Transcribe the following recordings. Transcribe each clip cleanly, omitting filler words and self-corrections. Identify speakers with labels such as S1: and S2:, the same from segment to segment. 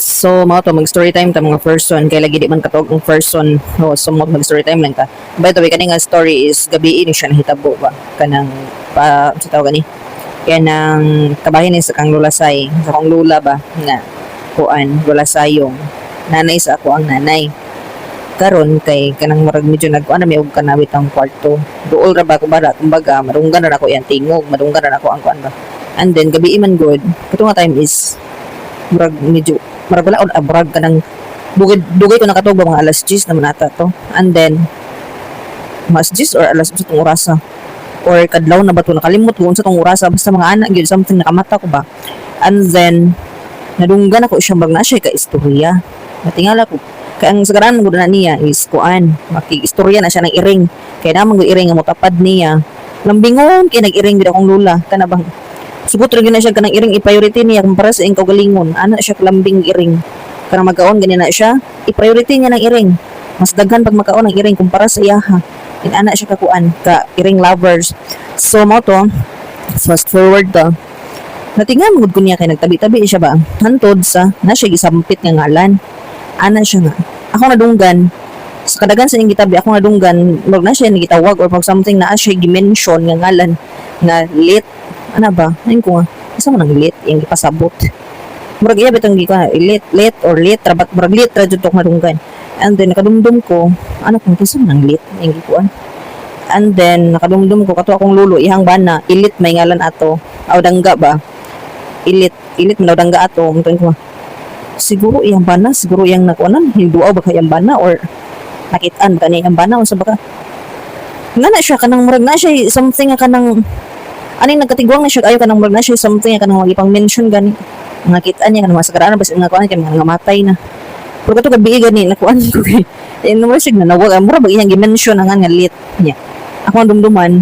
S1: So, mga to, mag-story time ta mga person. Kaya lagi di man katog ang person. O, so, mag-story time lang ta. By the way, kaning nga story is gabi ini siya nahitabo ba? Kanang, sa tawag gani? Kaya nang kabahin ni sa kang lulasay. Sa kong lula ba? Nga, kuan, lulasayong. Nanay sa ako ang nanay. Karon kay kanang marag medyo nagkuan na may og kanawit ang kwarto. Duol ra ba ko bara kumbaga madunggan ra ako yang tingog, madunggan ra ako ang kuan ba. And then gabi man good. Kato nga time is murag medyo marag wala on abrag kanang dugay ko nakatog ba mga alas 10 naman ata to. And then mas 10 or alas 11 tong orasa or kadlaw na ba to nakalimot ko unsa tong orasa basta mga anak gyud something nakamata ko ba. And then nadunggan ako siya bag na siya ka istorya. Natingala ko kaya ang sagaran mo na niya is kuan makikistorya na siya ng iring kaya naman ko iring nga motapad niya lambingon kaya nag-iring gid akong lula kana bang sugot ra gyud na siya kanang iring i-priority niya kumpara sa ing kaugalingon ana siya lambing iring kana magkaon gani na siya i-priority niya ng iring mas daghan pag makaon ng iring kumpara sa iyaha in ana siya kakuan ka iring lovers so mo to fast forward to natingan mo ko niya kay nagtabi-tabi siya ba hantod sa na siya gisampit nga ngalan ana siya nga ako nadunggan sa kadagan sa iyang gitabi ako nadunggan wag na siya nagitawag or pag something na siya gi-mention nga ngalan nga lit ana ba ayun ko nga isa mo nang lit yung gipasabot murag iya bitong gi ko lit or lit rabat murag lit ra jud tok nadunggan and then nakadumdum ko ano kung kisa mo nang lit yung gikuan and then nakadumdum ko kato akong lulo ihang bana ilit may ngalan ato aw dangga ba ilit man daw dangga ato mutong ko siguro iyang bana, siguro iyang nakuanan, hinduaw ba kayang bana or nakitaan ba niya iyang bana o sa baka nga na siya kanang murag na siya something nga kanang aning nagkatigwang na siya ayo kanang murag na siya something nga kanang magipang mention gani nakitaan niya kanang masakaraan basta nga kuan kay mga matay na pero kato gabi gani nakuan ko kay no sig na nawag mura ba iyang gi-mention nga lit niya ako ang dumduman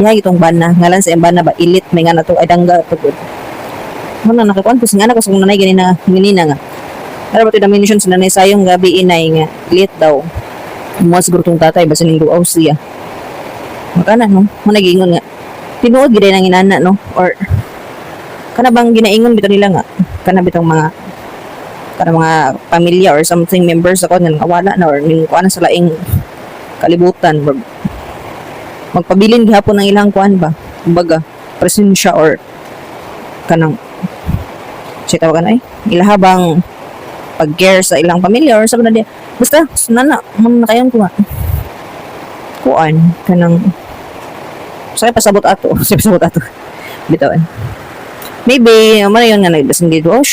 S1: iya itong bana ngalan sa iyang bana ba ilit may nga na to ay dangga to good muna nakakuan ko sa anak ko sa nanay ganina nga pero pati na mention sa nanay sayong gabi inay nga lit daw mo siguro tong tatay basta ning duaw siya makana no mo nagingon nga tinuod gid nang inana no or kana bang ginaingon bitaw nila nga kana bitong mga pamilya or something members ako nga wala na or ning kuan sa laing kalibutan magpabilin gihapon ang ilang kuan ba kumbaga presensya or kanang siya tawagan ay ilahabang pag-care sa ilang pamilya or sa na dia basta nana man nakayon ko nga kuan kanang say pasabot ato bitawan maybe man yun nga nagdasing dito oh